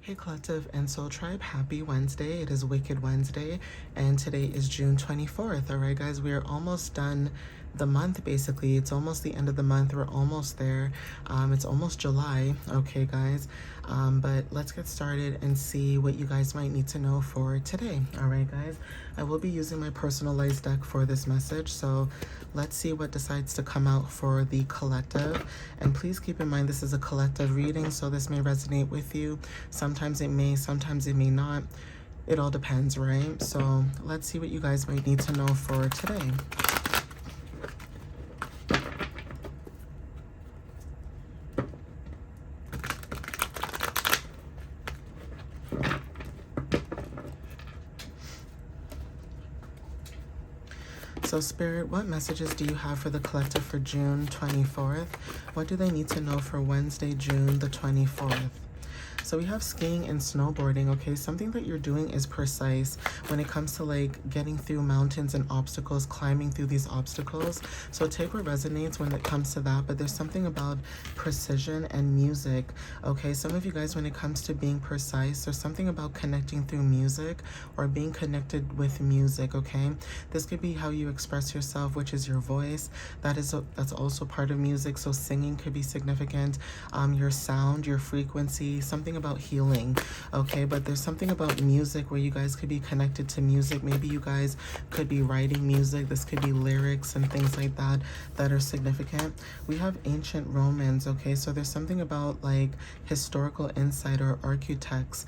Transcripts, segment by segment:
Hey Collective and Soul Tribe, happy Wednesday. It is Wicked Wednesday and today is June 24th. All right, guys, we are almost done the month basically. It's almost the end of the month. We're almost there. It's almost July. Okay, guys. But let's get started and see what you guys might need to know for today. All right, guys. I will be using my personalized deck for this message. So let's see what decides to come out for the collective. And please keep in mind this is a collective reading, so this may resonate with you. Sometimes it may, sometimes it may not. It all depends, right? So let's see what you guys might need to know for today. So Spirit, what messages do you have for the collective for June 24th? What do they need to know for Wednesday, June the 24th? So we have skiing and snowboarding, okay? Something that you're doing is precise when it comes to like getting through mountains and obstacles, climbing through these obstacles. So take what resonates when it comes to that, but there's something about precision and music, okay? Some of you guys, when it comes to being precise, there's something about connecting through music or being connected with music, okay? This could be how you express yourself, which is your voice. That's also part of music, so singing could be significant. Your sound, your frequency, something about healing, okay? But there's something about music where you guys could be connected to music. Maybe you guys could be writing music. This could be lyrics and things like that that are significant. We have ancient Romans, okay? So there's something about like historical insight or archetypes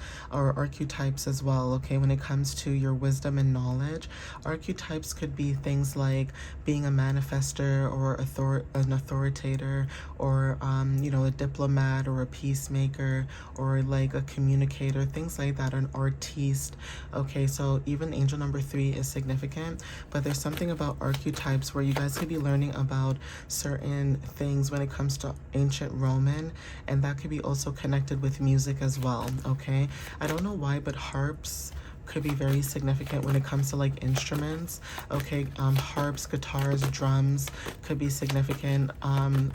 as well, okay? When it comes to your wisdom and knowledge, archetypes could be things like being a manifester or an authoritator, or you know, a diplomat or a peacemaker, or like a communicator, things like that, an artiste, okay? So even angel number 3 is significant, but there's something about archetypes where you guys could be learning about certain things when it comes to ancient Roman, and that could be also connected with music as well, okay? I don't know why, but harps could be very significant when it comes to like instruments, okay? Harps, guitars, drums could be significant.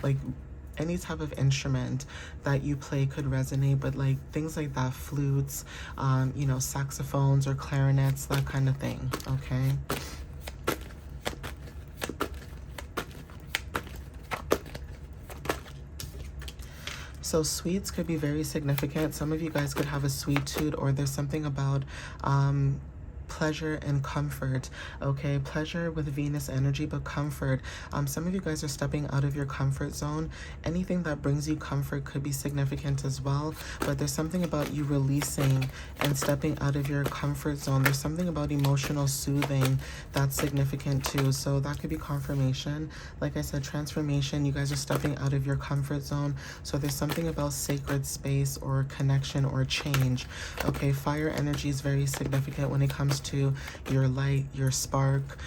Like any type of instrument that you play could resonate, but like things like that, flutes, you know, saxophones or clarinets, that kind of thing, okay? So sweets could be very significant. Some of you guys could have a sweet tooth, or there's something about pleasure and comfort, okay? Pleasure with Venus energy, but comfort. Some of you guys are stepping out of your comfort zone. Anything that brings you comfort could be significant as well, but there's something about you releasing and stepping out of your comfort zone. There's something about emotional soothing that's significant too, so that could be confirmation. Like I said, transformation. You guys are stepping out of your comfort zone, so there's something about sacred space or connection or change, okay? Fire energy is very significant when it comes to your light, your spark,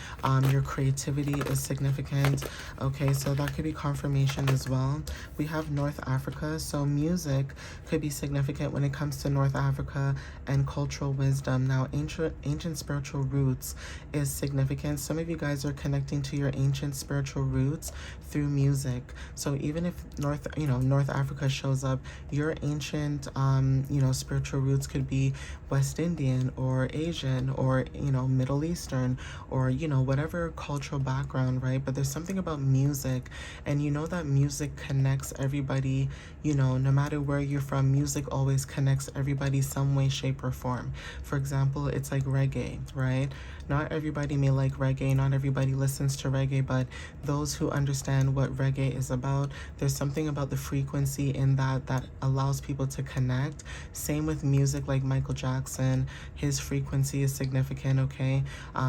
your creativity is significant, okay? So that could be confirmation as well. We have North Africa, so music could be significant when it comes to North Africa and cultural wisdom. Now ancient spiritual roots is significant. Some of you guys are connecting to your ancient spiritual roots through music. So even if North Africa shows up, your ancient you know, spiritual roots could be West Indian or Asian, or you know, Middle Eastern, or you know, whatever cultural background, right? But there's something about music, and you know that music connects everybody, you know, no matter where you're from. Music always connects everybody some way, shape, or form. For example, it's like reggae, right? Not everybody may like reggae, not everybody listens to reggae, but those who understand what reggae is about, there's something about the frequency in that that allows people to connect. Same with music, like Michael Jackson, his frequency is significant, okay?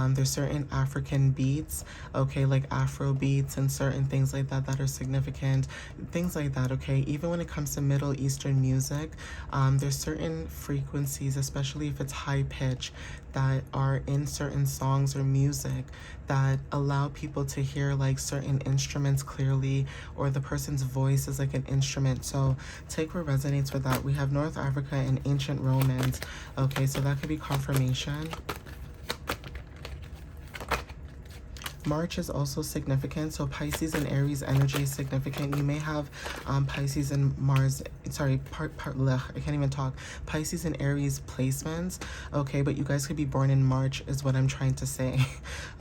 There's certain African beats, okay, like Afro beats and certain things like that that are significant, things like that, okay? Even when it comes to Middle Eastern music, there's certain frequencies, especially if it's high pitch, that are in certain songs or music that allow people to hear like certain instruments clearly, or the person's voice is like an instrument. So take what resonates with that. We have North Africa and ancient Romans, okay? So that could be confirmation. March is also significant. So Pisces and Aries energy is significant. You may have Pisces and Mars, sorry, I can't even talk. Pisces and Aries placements, okay? But you guys could be born in March is what I'm trying to say,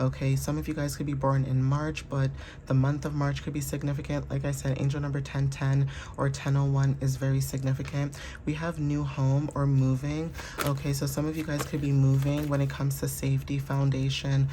okay? Some of you guys could be born in March, but the month of March could be significant. Like I said, angel number 1010 or 1001 is very significant. We have new home or moving, okay? So some of you guys could be moving when it comes to safety, foundation.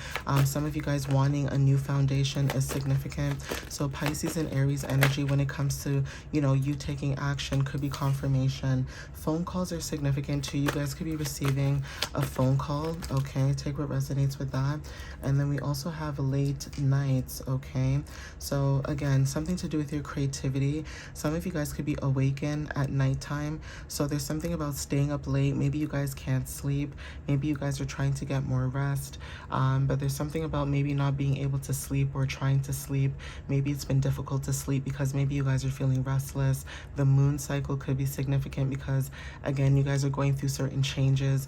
Some of you guys wanting a new foundation is significant. So Pisces and Aries energy when it comes to, you know, you taking action could be confirmation. Phone calls are significant too. You guys could be receiving a phone call, okay? Take what resonates with that. And then we also have late nights, okay? So again, something to do with your creativity. Some of you guys could be awakened at nighttime. So there's something about staying up late. Maybe you guys can't sleep. Maybe you guys are trying to get more rest. But there's something about maybe not being able to sleep or trying to sleep. Maybe it's been difficult to sleep because maybe you guys are feeling restless. The moon cycle could be significant because, again, you guys are going through certain changes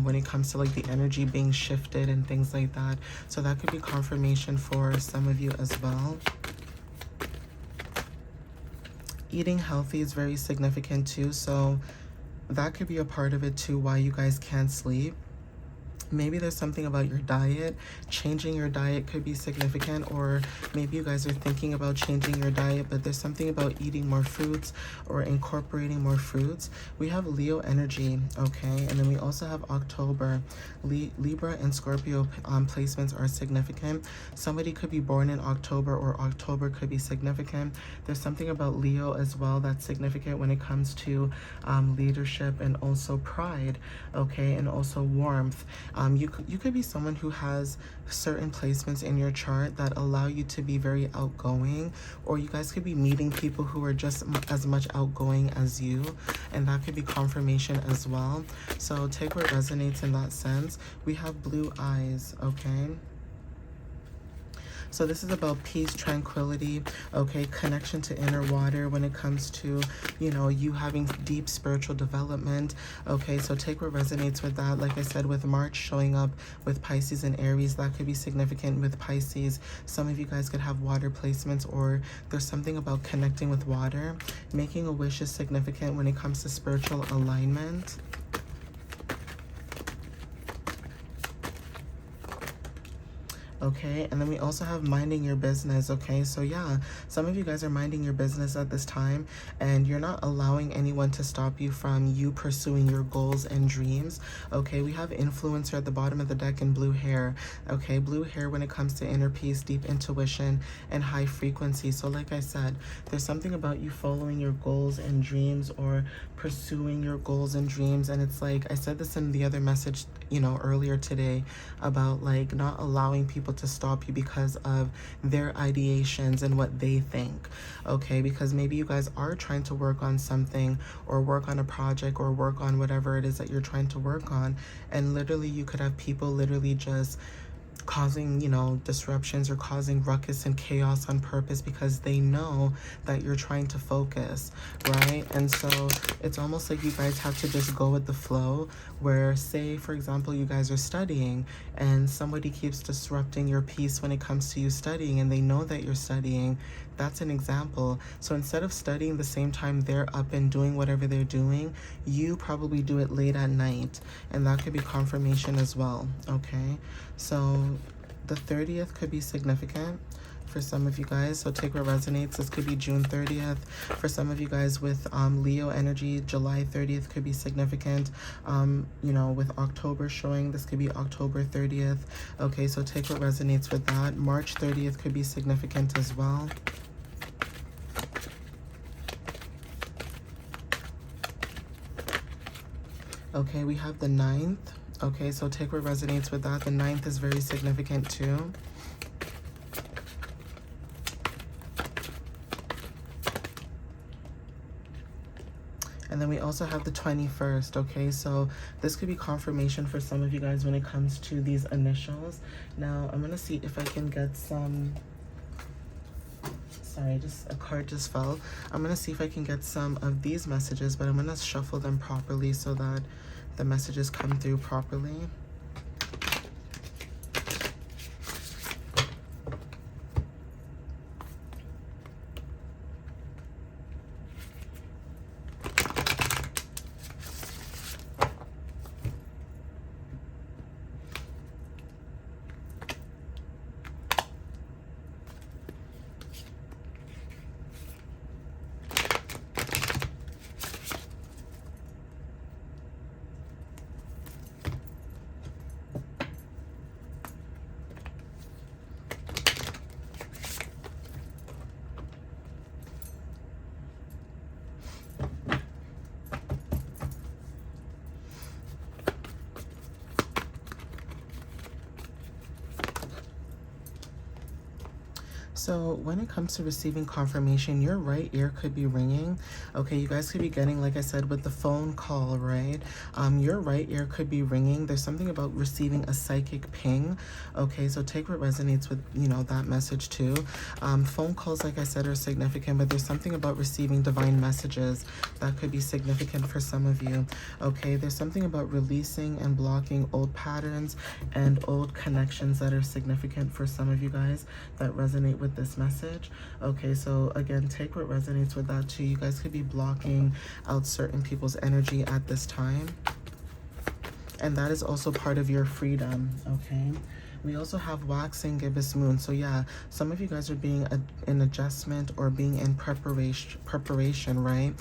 when it comes to like the energy being shifted and things like that. So that could be confirmation for some of you as well. Eating healthy is very significant too. So that could be a part of it too, why you guys can't sleep. Maybe there's something about your diet. Changing your diet could be significant, or maybe you guys are thinking about changing your diet, but there's something about eating more fruits or incorporating more fruits. We have Leo energy, okay? And then we also have October. Libra and Scorpio placements are significant. Somebody could be born in October, or October could be significant. There's something about Leo as well that's significant when it comes to leadership and also pride, okay? And also warmth. You could be someone who has certain placements in your chart that allow you to be very outgoing, or you guys could be meeting people who are just as much outgoing as you, and that could be confirmation as well. So take what resonates in that sense. We have blue eyes, okay? So this is about peace, tranquility, okay, connection to inner water when it comes to, you know, you having deep spiritual development, okay? So take what resonates with that. Like I said, with March showing up with Pisces and Aries, that could be significant with Pisces. Some of you guys could have water placements, or there's something about connecting with water. Making a wish is significant when it comes to spiritual alignment. Okay, and then we also have minding your business, okay? So yeah, some of you guys are minding your business at this time, and you're not allowing anyone to stop you from you pursuing your goals and dreams, okay? We have influencer at the bottom of the deck in blue hair, okay? Blue hair when it comes to inner peace, deep intuition, and high frequency. So like I said, there's something about you following your goals and dreams, or pursuing your goals and dreams. And it's like, I said this in the other message, you know, earlier today, about like not allowing people to stop you because of their ideations and what they think, okay? Because maybe you guys are trying to work on something, or work on a project, or work on whatever it is that you're trying to work on, and literally you could have people literally just causing, you know, disruptions or causing ruckus and chaos on purpose because they know that you're trying to focus, right? And so it's almost like you guys have to just go with the flow, where say, for example, you guys are studying and somebody keeps disrupting your peace when it comes to you studying, and they know that you're studying. That's an example. So instead of studying the same time they're up and doing whatever they're doing, you probably do it late at night, and that could be confirmation as well, okay? So the 30th could be significant for some of you guys, so take what resonates. This could be June 30th. For some of you guys with Leo energy, July 30th could be significant. You know, with October showing, this could be October 30th. Okay, so take what resonates with that. March 30th could be significant as well. Okay, we have the 9th. Okay, so take what resonates with that. The 9th is very significant too. And then we also have the 21st, okay? So this could be confirmation for some of you guys when it comes to these initials. Now, I'm going to see if I can get some... Sorry, just a card just fell. I'm going to see if I can get some of these messages, but I'm going to shuffle them properly so that the messages come through properly. So when it comes to receiving confirmation, your right ear could be ringing. Okay, you guys could be getting, like I said, with the phone call, right? Your right ear could be ringing. There's something about receiving a psychic ping. Okay, so take what resonates with, you know, that message too. Phone calls, like I said, are significant, but there's something about receiving divine messages that could be significant for some of you. Okay, there's something about releasing and blocking old patterns and old connections that are significant for some of you guys that resonate with this message. Okay, so again, take what resonates with that too. You guys could be blocking out certain people's energy at this time, and that is also part of your freedom. Okay, we also have waxing gibbous moon. So yeah, some of you guys are being in adjustment or being in preparation, right?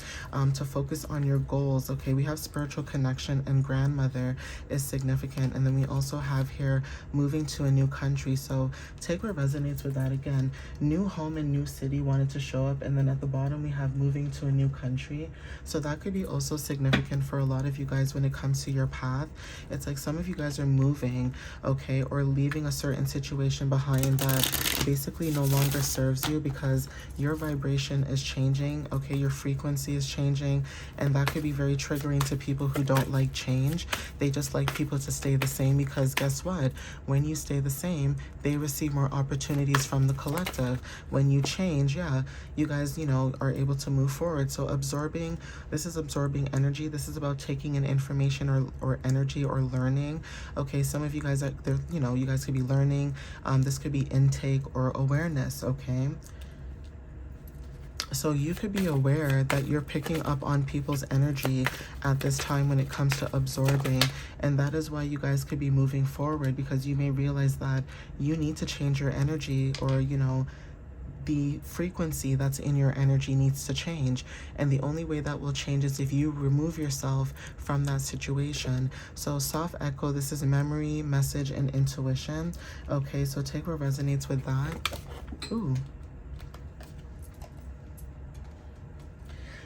To focus on your goals. Okay, we have spiritual connection and grandmother is significant. And then we also have here moving to a new country. So take what resonates with that. Again, new home and new city wanted to show up. And then at the bottom, we have moving to a new country. So that could be also significant for a lot of you guys when it comes to your path. It's like some of you guys are moving, okay, or leaving a certain situation behind that basically no longer serves you because your vibration is changing. Okay, your frequency is changing, and that could be very triggering to people who don't like change. They just like people to stay the same, because guess what? When you stay the same, they receive more opportunities from the collective. When you change, yeah, you guys, you know, are able to move forward. So absorbing, this is absorbing energy. This is about taking in information or energy or learning. Okay, some of you guys are there, you know, you guys could be learning. This could be intake or awareness. Okay, so you could be aware that you're picking up on people's energy at this time when it comes to absorbing, and that is why you guys could be moving forward, because you may realize that you need to change your energy, or you know, the frequency that's in your energy needs to change, and the only way that will change is if you remove yourself from that situation. So soft echo, this is memory, message, and intuition. Okay, so take what resonates with that. Ooh.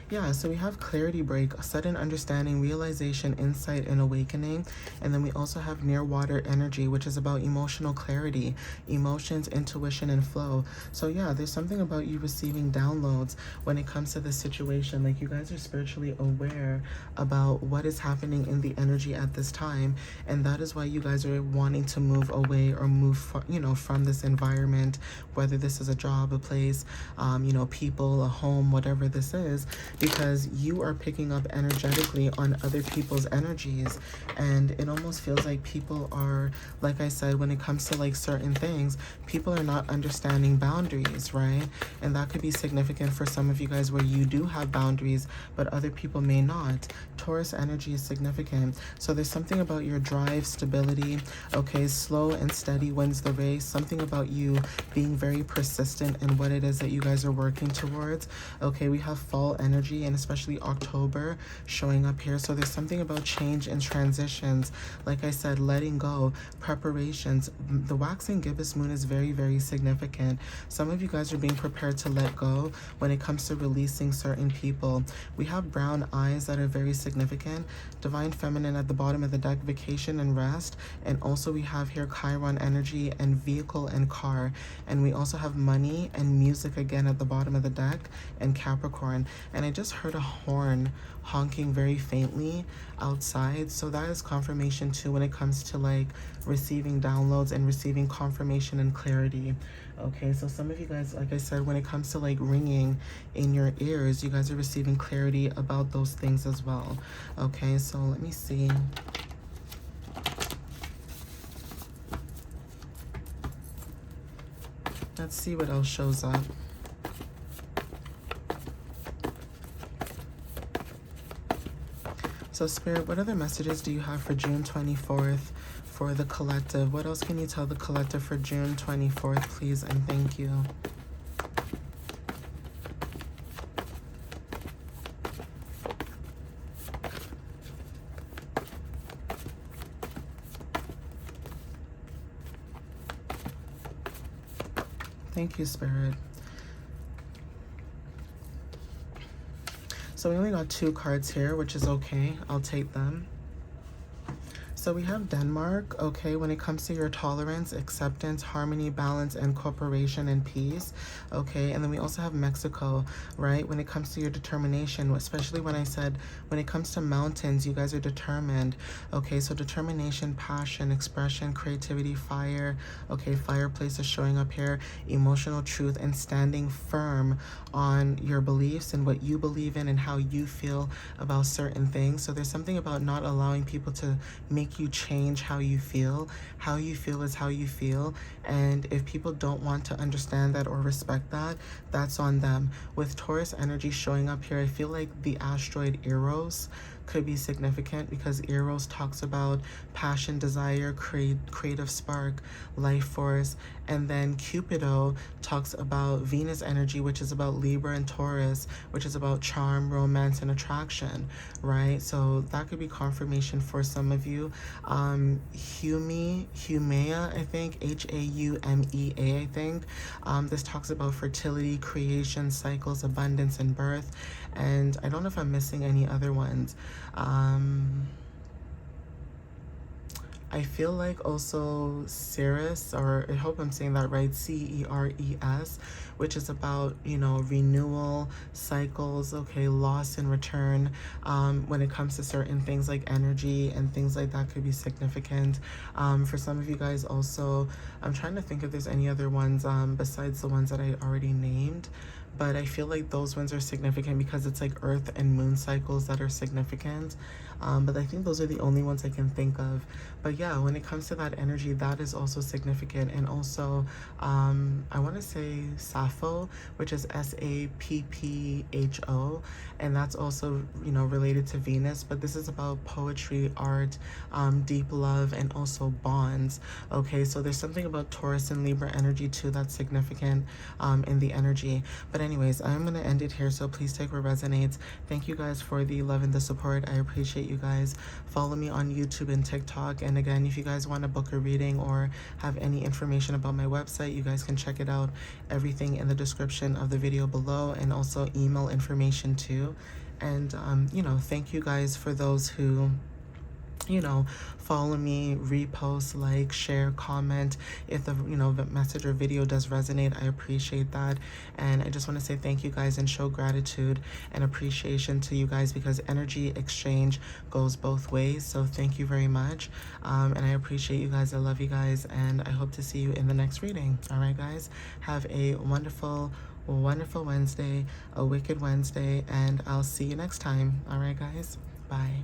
Yeah, so we have clarity break, sudden understanding, realization, insight, and awakening. And then we also have near water energy, which is about emotional clarity, emotions, intuition, and flow. So yeah, there's something about you receiving downloads when it comes to this situation. Like, you guys are spiritually aware about what is happening in the energy at this time. And that is why you guys are wanting to move away or move, you know, from this environment, whether this is a job, a place, you know, people, a home, whatever this is, because you are picking up energetically on other people's energies. And it almost feels like people are, like I said, when it comes to like certain things, people are not understanding boundaries, right? And that could be significant for some of you guys where you do have boundaries, but other people may not. Taurus energy is significant. So there's something about your drive, stability. Okay, slow and steady wins the race. Something about you being very persistent in what it is that you guys are working towards. Okay, we have fall energy, and especially October showing up here. So there's something about change and transitions. Like I said, letting go, preparations. The waxing gibbous moon is very, very significant. Some of you guys are being prepared to let go when it comes to releasing certain people. We have brown eyes that are very significant. Divine feminine at the bottom of the deck, vacation and rest. And also we have here Chiron energy and vehicle and car. And we also have money and music again at the bottom of the deck, and Capricorn. And I just heard a horn honking very faintly outside, so that is confirmation too when it comes to like receiving downloads and receiving confirmation and clarity. Okay, so some of you guys, like I said, when it comes to like ringing in your ears, you guys are receiving clarity about those things as well. Okay, so let me see. Let's see what else shows up. So Spirit, what other messages do you have for June 24th for the collective? What else can you tell the collective for June 24th, please, and thank you. Thank you, Spirit. So we only got 2 cards here, which is okay. I'll take them. So we have Denmark, okay, when it comes to your tolerance, acceptance, harmony, balance, and cooperation and peace, okay. And then we also have Mexico, right, when it comes to your determination, especially when I said when it comes to mountains, you guys are determined, okay. So determination, passion, expression, creativity, fire, okay, fireplace is showing up here, emotional truth, and standing firm on your beliefs and what you believe in and how you feel about certain things. So there's something about not allowing people to make you change how you feel. How you feel is how you feel. And if people don't want to understand that or respect that, that's on them. With Taurus energy showing up here, I feel like the asteroid Eros could be significant because Eros talks about passion, desire, creative spark, life force, and then Cupido talks about Venus energy, which is about Libra and Taurus, which is about charm, romance, and attraction, right? So that could be confirmation for some of you. Humea, I think, Haumea, I think. This talks about fertility, creation, cycles, abundance, and birth. And I don't know if I'm missing any other ones. I feel like also Ceres, or I hope I'm saying that right, Ceres, which is about, you know, renewal, cycles, okay, loss and return. When it comes to certain things like energy and things like that could be significant. For some of you guys also, I'm trying to think if there's any other ones besides the ones that I already named. But I feel like those ones are significant because it's like Earth and Moon cycles that are significant. But I think those are the only ones I can think of. But yeah, when it comes to that energy, that is also significant. And also, I want to say Sappho, which is Sappho, and that's also, you know, related to Venus. But this is about poetry, art, deep love, and also bonds. Okay, so there's something about Taurus and Libra energy too that's significant in the energy. But anyways, I'm going to end it here, so please take what resonates. Thank you guys for the love and the support. I appreciate you guys. Follow me on YouTube and TikTok. And again, if you guys want to book a reading or have any information about my website, you guys can check it out. Everything in the description of the video below, and also email information too. And, you know, thank you guys for those who, you know, follow me, repost, like, share, comment. If the, you know, the message or video does resonate, I appreciate that. And I just want to say thank you guys and show gratitude and appreciation to you guys, because energy exchange goes both ways. So thank you very much. And I appreciate you guys. I love you guys, and I hope to see you in the next reading. All right, guys, have a wonderful Wednesday, a wicked Wednesday, and I'll see you next time. All right, guys, bye.